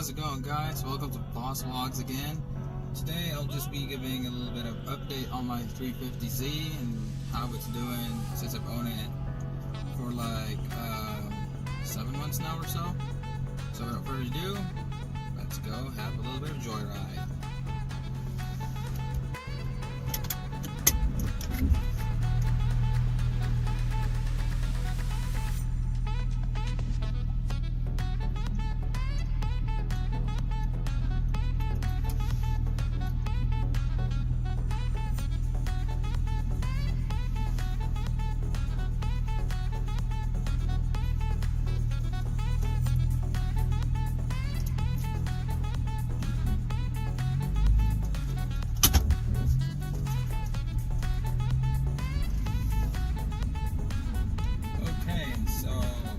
how's it going, guys? Welcome to Boss Vlogs again. Today I'll just be giving a little bit of update on my 350Z and how it's doing since I've owned it for like 7 months now or so. So without further ado, let's go have a little bit of joyride.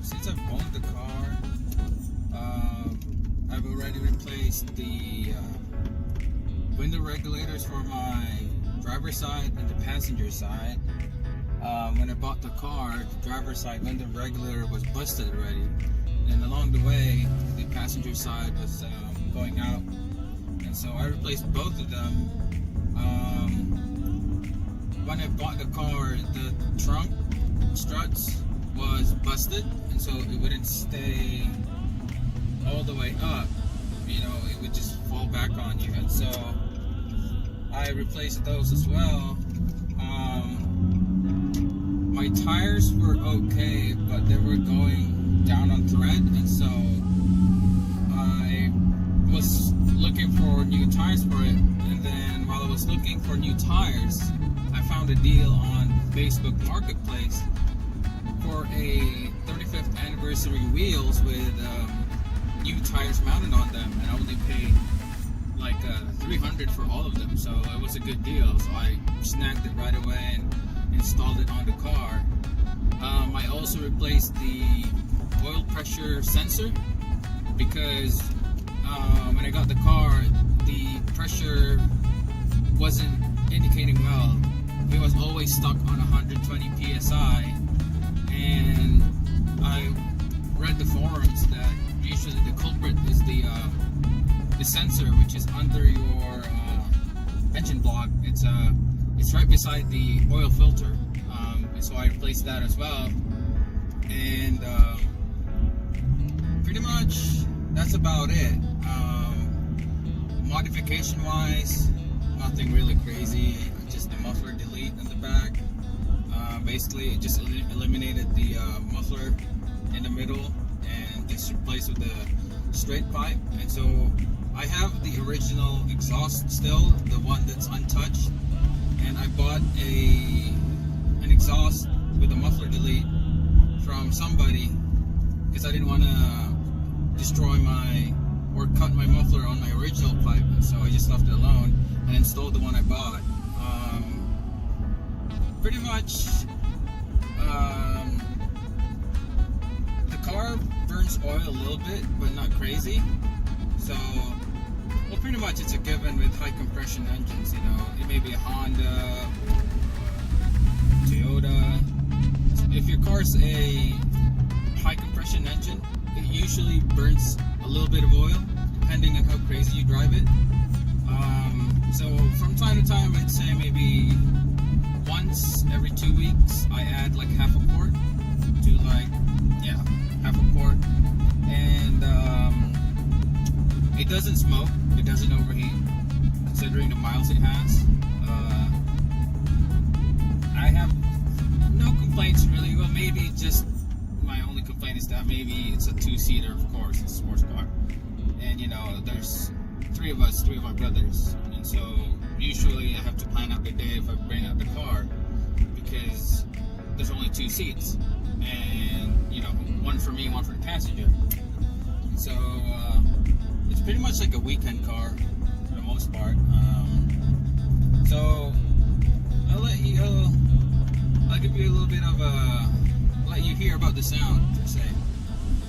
Since I've owned the car, I've already replaced the window regulators for my driver's side and the passenger side. When I bought the car, the driver's side window regulator was busted already, and along the way, the passenger side was going out, and so I replaced both of them. When I bought the car, the trunk struts was busted, and so it wouldn't stay all the way up, it would just fall back on you, and so I replaced those as well. My tires were okay, but they were going down on thread, and so I was looking for new tires for it, and then while I was looking for new tires, I found a deal on Facebook Marketplace for a 35th anniversary wheels with new tires mounted on them, and I only paid like $300 for all of them, so it was a good deal. So I snagged it right away and installed it on the car. I also replaced the oil pressure sensor because when I got the car, the pressure wasn't indicating well. It was always stuck on 120 psi. And I read the forums that usually the culprit is the sensor, which is under your engine block. It's right beside the oil filter, and so I replaced that as well. And pretty much that's about it. Modification wise, nothing really crazy. Just the muffler delete in the back. Basically, it just eliminated the muffler in the middle and just replaced with a straight pipe. And so I have the original exhaust still, the one that's untouched, and I bought an exhaust with a muffler delete from somebody because I didn't want to destroy or cut my muffler on my original pipe, and so I just left it alone and installed the one I bought. Pretty much, the car burns oil a little bit, but not crazy. So, well, pretty much it's a given with high compression engines. It may be a Honda, Toyota. If your car's a high compression engine, it usually burns a little bit of oil, depending on how crazy you drive it. So from time to time, I'd say maybe once every 2 weeks, I add like half a quart to half a quart, and it doesn't smoke, it doesn't overheat, considering the miles it has. I have no complaints really. Well, maybe just my only complaint is that maybe it's a two-seater, of course, it's a sports car, and there's three of my brothers, and so usually I have to plan out the day if I bring out the car because there's only 2 seats, and one for me, one for the passenger. And so it's pretty much like a weekend car for the most part. So I'll give you a little bit of let you hear about the sound per se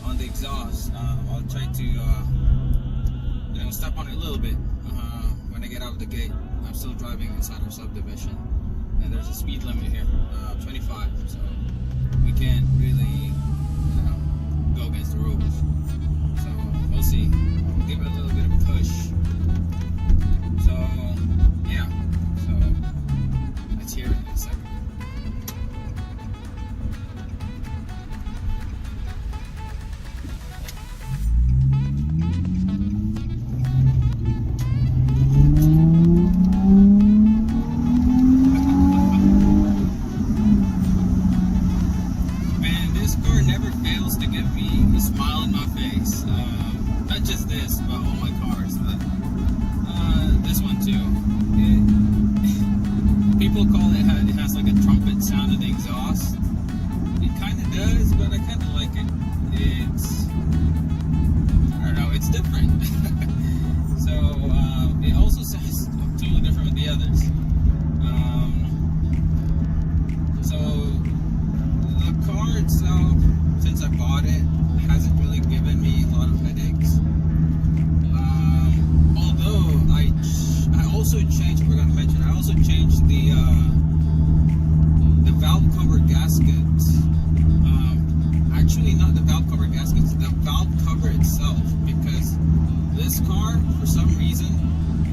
on the exhaust. I'll try to step on it a little bit when I get out of the gate. I'm still driving inside our subdivision, and there's a speed limit here, 25, so we can't really go against the rules. So we'll see. We'll give it a tends to give me a smile on my face. Not just this, but all my cars. This one too. People call it has like a trumpet sound in the exhaust. It kind of does, but I kind of like it. It's, I don't know, it's different. So it also sounds totally different with the others. So the car itself, since I bought it, hasn't really given me a lot of headaches. Although I also changed, I forgot to mention, I also changed the valve cover gaskets. Actually, not the valve cover gaskets, the valve cover itself, because this car, for some reason,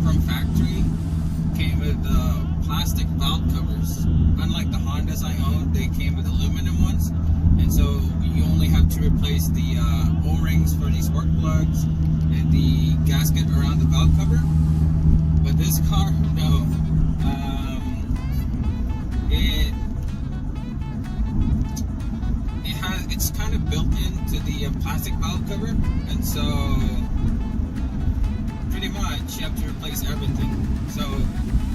from factory, came with plastic valve covers. Unlike the Hondas I owned, they came with aluminum ones, and so you only have to replace the O-rings for the spark plugs and the gasket around the valve cover. But this car, no. It's kind of built into the plastic valve cover, and so pretty much you have to replace everything. So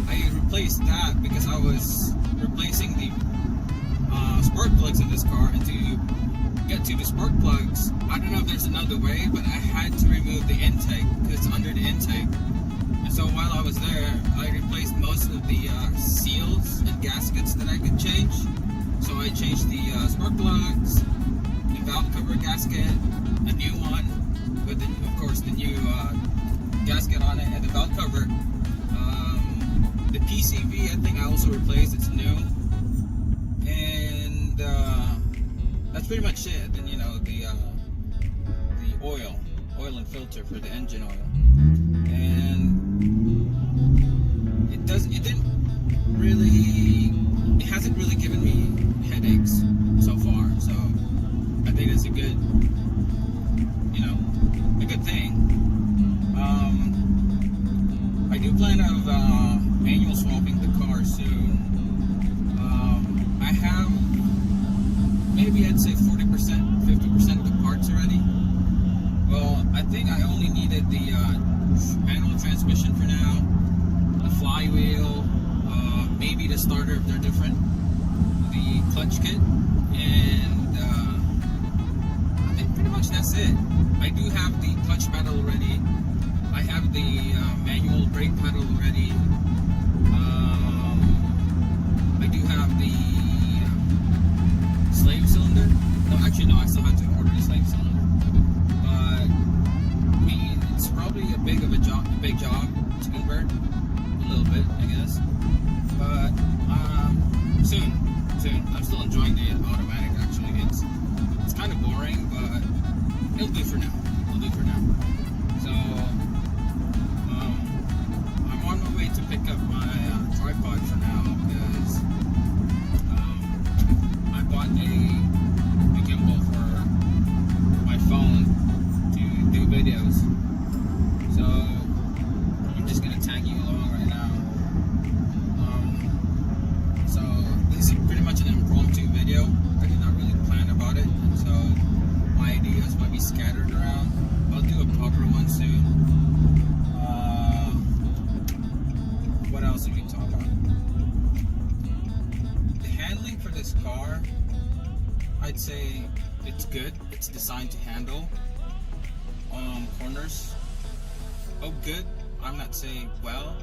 I replaced that because I was replacing the spark plugs in this car, and to get to the spark plugs, I don't know if there's another way, but I had to remove the intake because it's under the intake. And so while I was there, I replaced most of the seals and gaskets that I could change. So I changed the spark plugs, the valve cover gasket, a new one with, of course, the new gasket on it, and the valve cover. The PCV, I think I also replaced. It's new, and that's pretty much it. Then the oil and filter for the engine oil, and it hasn't really given me headaches so far. So I think that's a good thing. I do plan of manual swapping the car soon. I have maybe I'd say 40%, 50% of the parts already. Well, I think I only needed the manual transmission for now, the flywheel, maybe the starter if they're different, the clutch kit, and I think pretty much that's it. I do have the clutch pedal already. I have the manual brake pedal already. I do have the slave cylinder. No, actually no, I still have to order the slave cylinder. But I mean, it's probably a big job to convert. A little bit, I guess. But soon. I'm still enjoying the automatic. Actually, it's kind of boring, but it'll do for now. So I'm on my way to pick up my tripod for now because I bought a gimbal for my phone to do videos. So I'm just gonna tag you along right now. So this is pretty much an impromptu video. I did not really plan about it, and so my ideas might be scattered around. I'll do a proper one soon. What else we can talk about? The handling for this car, I'd say it's good. It's designed to handle corners. Oh, good. I'm not saying well.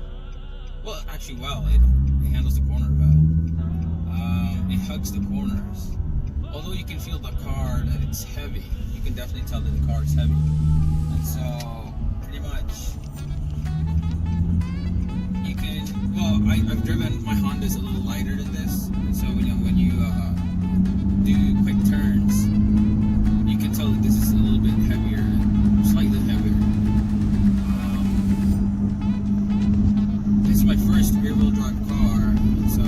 Well, actually, well. It handles the corner well. It hugs the corners. Although you can feel the car that it's heavy. You can definitely tell that the car is heavy. And so, pretty much, you can. Well, I've driven my Hondas a little lighter than this. And so when you do quick turns, you can tell that this is a little bit heavier, slightly heavier. This is my first rear-wheel drive car, and so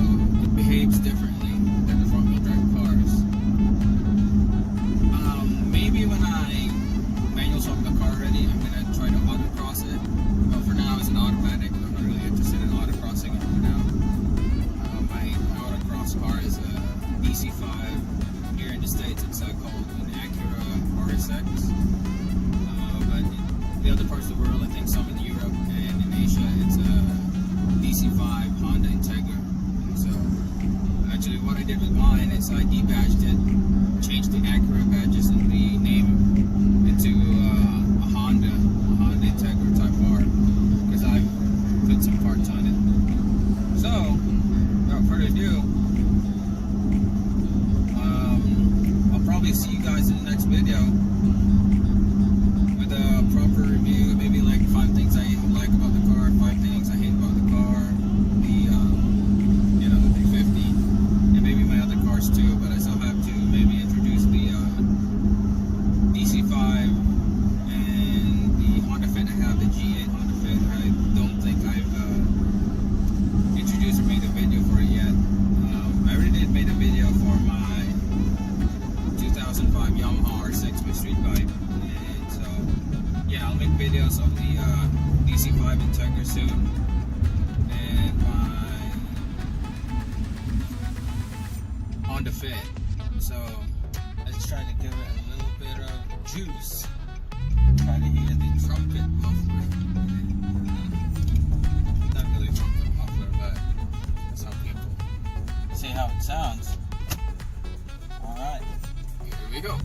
it behaves differently than the front-wheel drive cars. Maybe when I manual swap the car already, I'm gonna try to autocross it. But for now, it's an automatic. I'm not really interested in autocrossing it for now. My autocross car is a DC5 here in the States, it's called an Acura RSX. But the other parts of the world, I think some in Europe and in Asia, it's a DC5 Honda Integra. And so, actually, what I did with mine is I debadged it, changed the Acura badges and the name into a Honda Integra Type R, because I put some parts on it. So, without further ado, I'll probably see you guys in the next video with a proper review, maybe like 5 things I like about the car, 5 things I hate about the car, the 350, and maybe my other cars too, but I still have to maybe introduce the DC5 and the Honda Fit. I have the G8 Honda Fit. I don't think I've introduced or made a video for it yet. I already did made a video for my 2005 Yamaha R6, my street bike, and so yeah, I'll make videos of the DC5 Integra soon, and my Honda Fit. So let's try to give it a little bit of juice. Try to hear the trumpet muffler. Not really a trumpet muffler, but that's how people say how it sounds. Alright, here we go.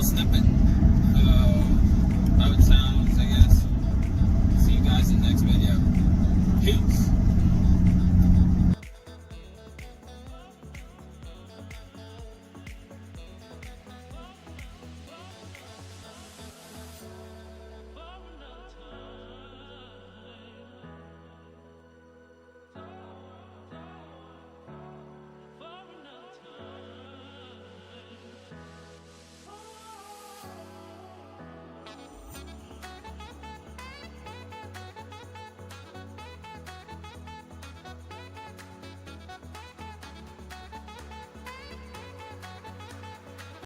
Snippet of how it sounds, I guess. See you guys in the next video. Peace.